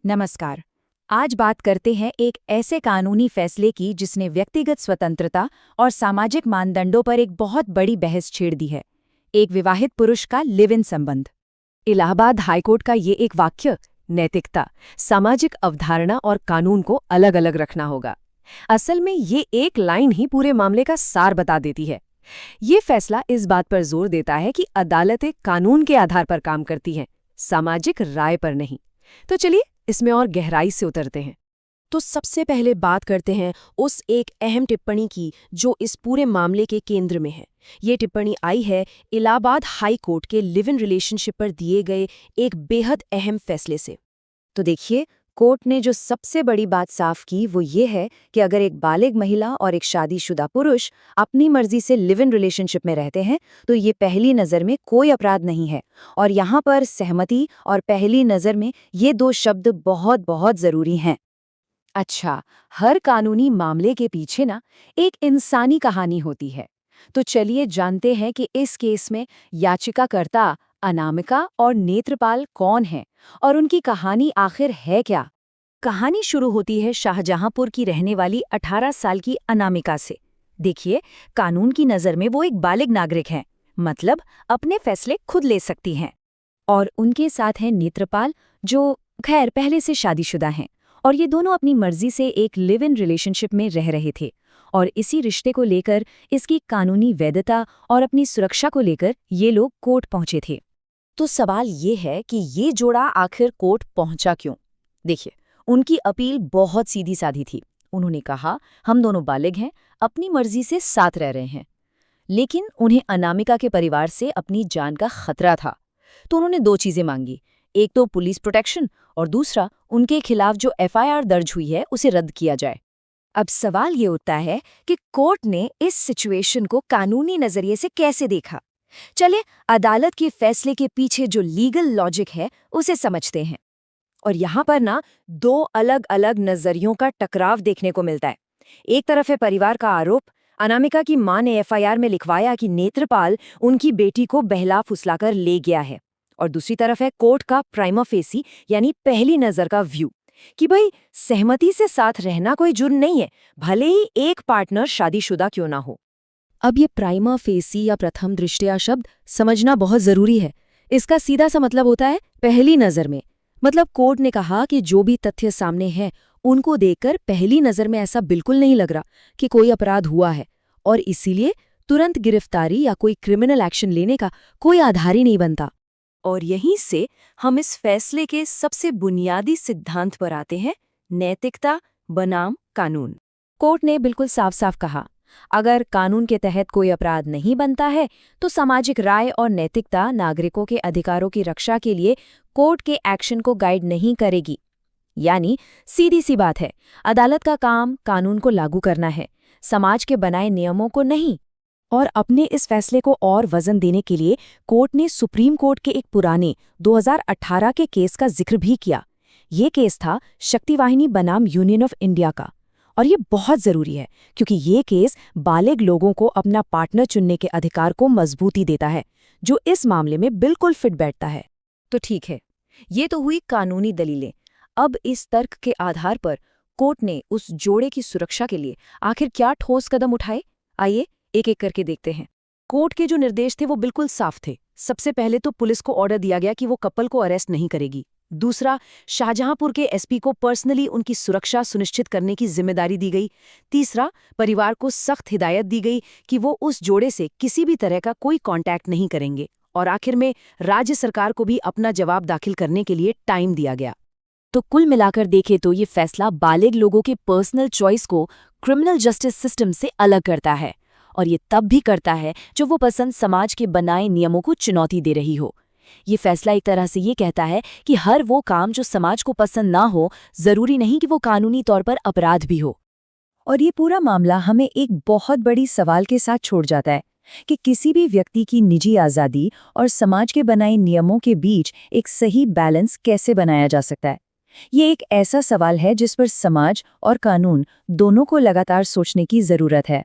नमस्कार। आज बात करते हैं एक ऐसे कानूनी फैसले की जिसने व्यक्तिगत स्वतंत्रता और सामाजिक मानदंडों पर एक बहुत बड़ी बहस छेड़ दी है। एक विवाहित पुरुष का लिव इन संबंध। इलाहाबाद हाईकोर्ट का ये एक वाक्य, नैतिकता, सामाजिक अवधारणा और कानून को अलग अलग रखना होगा। असल में ये एक लाइन ही पूरे मामले का सार बता देती है। ये फैसला इस बात पर जोर देता है कि अदालतें कानून के आधार पर काम करती हैं, सामाजिक राय पर नहीं। तो चलिए इसमें और गहराई से उतरते हैं। तो सबसे पहले बात करते हैं उस एक अहम टिप्पणी की जो इस पूरे मामले के केंद्र में है। ये टिप्पणी आई है इलाहाबाद हाई कोर्ट के लिव इन रिलेशनशिप पर दिए गए एक बेहद अहम फैसले से। तो देखिए, कोर्ट ने जो सबसे बड़ी बात साफ की वो ये है कि अगर एक बालिग महिला और एक शादीशुदा पुरुष अपनी मर्जी से लिव इन रिलेशनशिप में रहते हैं तो ये पहली नज़र में कोई अपराध नहीं है। और यहाँ पर सहमति और पहली नज़र में ये दो शब्द बहुत बहुत ज़रूरी हैं। अच्छा, हर कानूनी मामले के पीछे ना एक इंसानी कहानी होती है। तो चलिए जानते हैं कि इस केस में याचिकाकर्ता अनामिका और नेत्रपाल कौन हैं और उनकी कहानी आखिर है क्या। कहानी शुरू होती है शाहजहांपुर की रहने वाली 18 साल की अनामिका से। देखिए, कानून की नज़र में वो एक बालिग नागरिक हैं, मतलब अपने फैसले खुद ले सकती हैं। और उनके साथ हैं नेत्रपाल, जो खैर पहले से शादीशुदा हैं, और ये दोनों अपनी मर्जी से एक लिव इन रिलेशनशिप में रह रहे थे। और इसी रिश्ते को लेकर, इसकी कानूनी वैधता और अपनी सुरक्षा को लेकर ये लोग कोर्ट पहुंचे थे। तो सवाल ये है कि ये जोड़ा आखिर कोर्ट पहुंचा क्यों? देखिए, उनकी अपील बहुत सीधी साधी थी। उन्होंने कहा, हम दोनों बालिग हैं, अपनी मर्जी से साथ रह रहे हैं। लेकिन उन्हें अनामिका के परिवार से अपनी जान का खतरा था। तो उन्होंने दो चीजें मांगी, एक तो पुलिस प्रोटेक्शन और दूसरा उनके खिलाफ जो एफआईआर दर्ज हुई है उसे रद्द किया जाए। अब सवाल ये उठता है कि कोर्ट ने इस सिचुएशन को कानूनी नजरिए से कैसे देखा। चलिए अदालत के फैसले के पीछे जो लीगल लॉजिक है उसे समझते हैं। और यहाँ पर ना दो अलग अलग नजरियों का टकराव देखने को मिलता है। एक तरफ है परिवार का आरोप, अनामिका की मां ने एफआईआर में लिखवाया कि नेत्रपाल उनकी बेटी को बहला फुसलाकर ले गया है। और दूसरी तरफ है कोर्ट का प्राइमा फेसी यानी पहली नजर का व्यू कि भाई सहमति से साथ रहना कोई जुर्म नहीं है, भले ही एक पार्टनर शादीशुदा क्यों ना हो। अब ये प्राइमा फेसी या प्रथम दृष्टया शब्द समझना बहुत जरूरी है। इसका सीधा सा मतलब होता है पहली नजर में। मतलब कोर्ट ने कहा कि जो भी तथ्य सामने हैं उनको देखकर पहली नजर में ऐसा बिल्कुल नहीं लग रहा कि कोई अपराध हुआ है, और इसीलिए तुरंत गिरफ्तारी या कोई क्रिमिनल एक्शन लेने का कोई आधार ही नहीं बनता। और यहीं से हम इस फैसले के सबसे बुनियादी सिद्धांत पर आते हैं, नैतिकता बनाम कानून। कोर्ट ने बिल्कुल साफ साफ कहा, अगर कानून के तहत कोई अपराध नहीं बनता है तो सामाजिक राय और नैतिकता नागरिकों के अधिकारों की रक्षा के लिए कोर्ट के एक्शन को गाइड नहीं करेगी। यानी सीधी सी बात है, अदालत का काम कानून को लागू करना है, समाज के बनाए नियमों को नहीं। और अपने इस फैसले को और वजन देने के लिए कोर्ट ने सुप्रीम कोर्ट के एक पुराने 2018 के केस का जिक्र भी किया। ये केस था शक्तिवाहिनी बनाम यूनियन ऑफ इंडिया का। और ये बहुत ज़रूरी है क्योंकि ये केस बालिग लोगों को अपना पार्टनर चुनने के अधिकार को मजबूती देता है, जो इस मामले में बिल्कुल फिट बैठता है। तो ठीक है, ये तो हुई कानूनी दलीलें। अब इस तर्क के आधार पर कोर्ट ने उस जोड़े की सुरक्षा के लिए आखिर क्या ठोस कदम उठाए, आइए एक एक करके देखते हैं। कोर्ट के जो निर्देश थे वो बिल्कुल साफ थे। सबसे पहले तो पुलिस को ऑर्डर दिया गया कि वो कपल को अरेस्ट नहीं करेगी। दूसरा, शाहजहांपुर के एसपी को पर्सनली उनकी सुरक्षा सुनिश्चित करने की जिम्मेदारी दी गई। तीसरा, परिवार को सख्त हिदायत दी गई कि वो उस जोड़े से किसी भी तरह का कोई कांटेक्ट नहीं करेंगे। और आखिर में राज्य सरकार को भी अपना जवाब दाखिल करने के लिए टाइम दिया गया। तो कुल मिलाकर देखें तो ये फैसला बालिग लोगों के पर्सनल चॉइस को क्रिमिनल जस्टिस सिस्टम से अलग करता है, और ये तब भी करता है जो वो पसंद समाज के बनाए नियमों को चुनौती दे रही हो। ये फैसला एक तरह से ये कहता है कि हर वो काम जो समाज को पसंद ना हो, जरूरी नहीं कि वो कानूनी तौर पर अपराध भी हो। और ये पूरा मामला हमें एक बहुत बड़ी सवाल के साथ छोड़ जाता है कि किसी भी व्यक्ति की निजी आज़ादी और समाज के बनाए नियमों के बीच एक सही बैलेंस कैसे बनाया जा सकता है। ये एक ऐसा सवाल है जिस पर समाज और कानून दोनों को लगातार सोचने की जरूरत है।